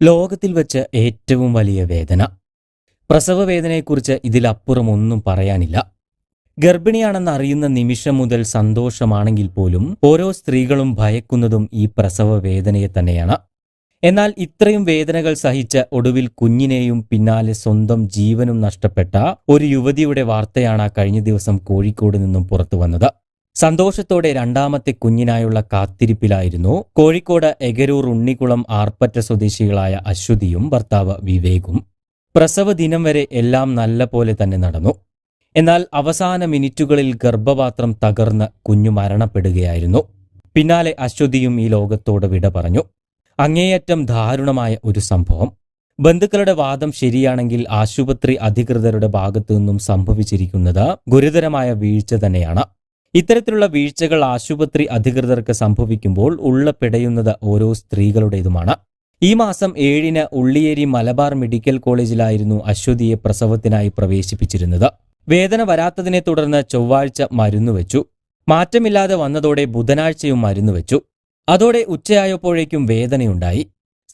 ലോകത്തിൽ വെച്ച് ഏറ്റവും വലിയ വേദന. പ്രസവ വേദനയെക്കുറിച്ച് ഇതിലപ്പുറം ഒന്നും പറയാനില്ല. ഗർഭിണിയാണെന്ന് അറിയുന്ന നിമിഷം മുതൽ സന്തോഷമാണെങ്കിൽ പോലും ഓരോ സ്ത്രീകളും ഭയക്കുന്നതും ഈ പ്രസവ വേദനയെ തന്നെയാണ്. എന്നാൽ ഇത്രയും വേദനകൾ സഹിച്ച ഒടുവിൽ കുഞ്ഞിനെയും പിന്നാലെ സ്വന്തം ജീവനും നഷ്ടപ്പെട്ട ഒരു യുവതിയുടെ വാർത്തയാണ് കഴിഞ്ഞ ദിവസം കോഴിക്കോട് നിന്നും പുറത്തു വന്നത്. സന്തോഷത്തോടെ രണ്ടാമത്തെ കുഞ്ഞിനായുള്ള കാത്തിരിപ്പിലായിരുന്നു കോഴിക്കോട് എഗരൂർ ഉണ്ണിക്കുളം ആർപ്പറ്റ സ്വദേശികളായ അശ്വതിയും ഭർത്താവ് വിവേകും. പ്രസവ ദിനം വരെ എല്ലാം നല്ല പോലെ തന്നെ നടന്നു. എന്നാൽ അവസാന മിനിറ്റുകളിൽ ഗർഭപാത്രം തകർന്ന് കുഞ്ഞു മരണപ്പെടുകയായിരുന്നു. പിന്നാലെ അശ്വതിയും ഈ ലോകത്തോട് വിട പറഞ്ഞു. അങ്ങേയറ്റം ദാരുണമായ ഒരു സംഭവം. ബന്ധുക്കളുടെ വാദം ശരിയാണെങ്കിൽ ആശുപത്രി അധികൃതരുടെ ഭാഗത്തു നിന്നും സംഭവിച്ചിരിക്കുന്നത് ഗുരുതരമായ വീഴ്ച തന്നെയാണ്. ഇത്തരത്തിലുള്ള വീഴ്ചകൾ ആശുപത്രി അധികൃതർക്ക് സംഭവിക്കുമ്പോൾ ഉള്ള പിടയുന്നത് ഓരോ സ്ത്രീകളുടേതുമാണ്. ഈ മാസം 7-ന് ഉള്ളിയേരി മലബാർ മെഡിക്കൽ കോളേജിലായിരുന്നു അശ്വതിയെ പ്രസവത്തിനായി പ്രവേശിപ്പിച്ചിരുന്നത്. വേദന വരാത്തതിനെ തുടർന്ന് ചൊവ്വാഴ്ച മരുന്നുവെച്ചു. മാറ്റമില്ലാതെ വന്നതോടെ ബുധനാഴ്ചയും മരുന്നുവെച്ചു. അതോടെ ഉച്ചയായപ്പോഴേക്കും വേദനയുണ്ടായി.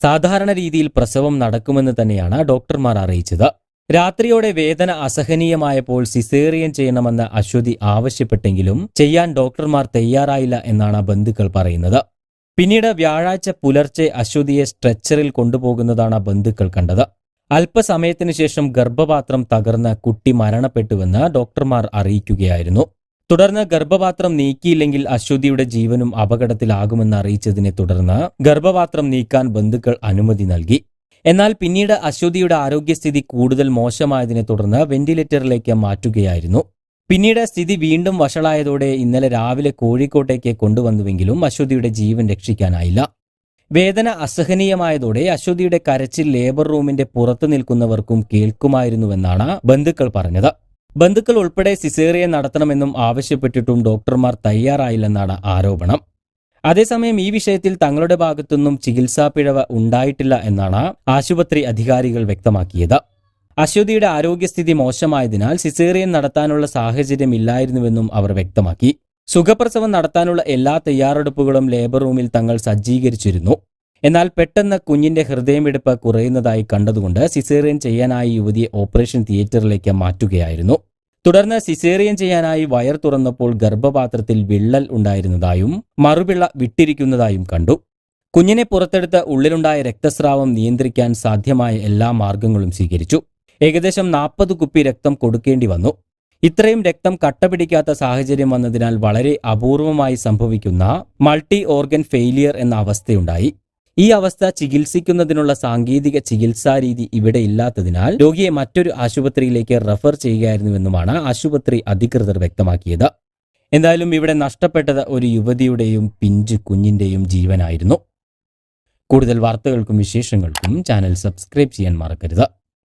സാധാരണ രീതിയിൽ പ്രസവം നടക്കുമെന്ന് തന്നെയാണ് ഡോക്ടർമാർ അറിയിച്ചത്. രാത്രിയോടെ വേദന അസഹനീയമായപ്പോൾ സിസേറിയൻ ചെയ്യണമെന്ന് അശ്വതി ആവശ്യപ്പെട്ടെങ്കിലും ചെയ്യാൻ ഡോക്ടർമാർ തയ്യാറായില്ല എന്നാണ് ബന്ധുക്കൾ പറയുന്നത്. പിന്നീട് വ്യാഴാഴ്ച പുലർച്ചെ അശ്വതിയെ സ്ട്രെച്ചറിൽ കൊണ്ടുപോകുന്നതാണ് ബന്ധുക്കൾ കണ്ടത്. അല്പസമയത്തിനു ശേഷം ഗർഭപാത്രം തകർന്ന് കുട്ടി മരണപ്പെട്ടുവെന്ന് ഡോക്ടർമാർ അറിയിക്കുകയായിരുന്നു. തുടർന്ന് ഗർഭപാത്രം നീക്കിയില്ലെങ്കിൽ അശ്വതിയുടെ ജീവനും അപകടത്തിലാകുമെന്ന് അറിയിച്ചതിനെ തുടർന്ന് ഗർഭപാത്രം നീക്കാൻ ബന്ധുക്കൾ അനുമതി നൽകി. എന്നാൽ പിന്നീട് അശ്വതിയുടെ ആരോഗ്യസ്ഥിതി കൂടുതൽ മോശമായതിനെ തുടർന്ന് വെന്റിലേറ്ററിലേക്ക് മാറ്റുകയായിരുന്നു. പിന്നീട് സ്ഥിതി വീണ്ടും വഷളായതോടെ ഇന്നലെ രാവിലെ കോഴിക്കോട്ടേക്ക് കൊണ്ടുവന്നുവെങ്കിലും അശ്വതിയുടെ ജീവൻ രക്ഷിക്കാനായില്ല. വേദന അസഹനീയമായതോടെ അശ്വതിയുടെ കരച്ചിൽ ലേബർ റൂമിന്റെ പുറത്തു നിൽക്കുന്നവർക്കും കേൾക്കുമായിരുന്നുവെന്നാണ് ബന്ധുക്കൾ പറഞ്ഞത്. ബന്ധുക്കൾ ഉൾപ്പെടെ സിസേറിയൻ നടത്തണമെന്നും ആവശ്യപ്പെട്ടിട്ടും ഡോക്ടർമാർ തയ്യാറായില്ലെന്നാണ് ആരോപണം. അതേസമയം ഈ വിഷയത്തിൽ തങ്ങളുടെ ഭാഗത്തുനിന്നും ചികിത്സാ പിഴവ് ഉണ്ടായിട്ടില്ല എന്നാണ് ആശുപത്രി അധികാരികൾ വ്യക്തമാക്കിയത്. അശ്വതിയുടെ ആരോഗ്യസ്ഥിതി മോശമായതിനാൽ സിസേറിയൻ നടത്താനുള്ള സാഹചര്യമില്ലായിരുന്നുവെന്നും അവർ വ്യക്തമാക്കി. സുഖപ്രസവം നടത്താനുള്ള എല്ലാ തയ്യാറെടുപ്പുകളും ലേബർ റൂമിൽ തങ്ങൾ സജ്ജീകരിച്ചിരുന്നു. എന്നാൽ പെട്ടെന്ന് കുഞ്ഞിന്റെ ഹൃദയമിടിപ്പ് കുറയുന്നതായി കണ്ടതുകൊണ്ട് സിസേറിയൻ ചെയ്യാനായി യുവതിയെ ഓപ്പറേഷൻ തിയേറ്ററിലേക്ക് മാറ്റുകയായിരുന്നു. തുടർന്ന് സിസേറിയൻ ചെയ്യാനായി വയർ തുറന്നപ്പോൾ ഗർഭപാത്രത്തിൽ വിള്ളൽ ഉണ്ടായിരുന്നതായും മറുപിള്ള വിട്ടിരിക്കുന്നതായും കണ്ടു. കുഞ്ഞിനെ പുറത്തെടുത്ത് ഉള്ളിലുണ്ടായ രക്തസ്രാവം നിയന്ത്രിക്കാൻ സാധ്യമായ എല്ലാ മാർഗങ്ങളും സ്വീകരിച്ചു. ഏകദേശം 40 കുപ്പി രക്തം കൊടുക്കേണ്ടി വന്നു. ഇത്രയും രക്തം കട്ടപിടിക്കാത്ത സാഹചര്യം വന്നതിനാൽ വളരെ അപൂർവമായി സംഭവിക്കുന്ന മൾട്ടി ഓർഗൻ ഫെയിലിയർ എന്ന അവസ്ഥയുണ്ടായി. ഈ അവസ്ഥ ചികിത്സിക്കുന്നതിനുള്ള സാങ്കേതിക ചികിത്സാരീതി ഇവിടെ ഇല്ലാത്തതിനാൽ രോഗിയെ മറ്റൊരു ആശുപത്രിയിലേക്ക് റഫർ ചെയ്യുകയായിരുന്നുവെന്നുമാണ് ആശുപത്രി അധികൃതർ വ്യക്തമാക്കിയത്. എന്തായാലും ഇവിടെ നഷ്ടപ്പെട്ടത് ഒരു യുവതിയുടെയും പിഞ്ചു കുഞ്ഞിന്റെയും ജീവനായിരുന്നു. കൂടുതൽ വാർത്തകൾക്കും വിശേഷങ്ങൾക്കും ചാനൽ സബ്സ്ക്രൈബ് ചെയ്യാൻ മറക്കരുത്.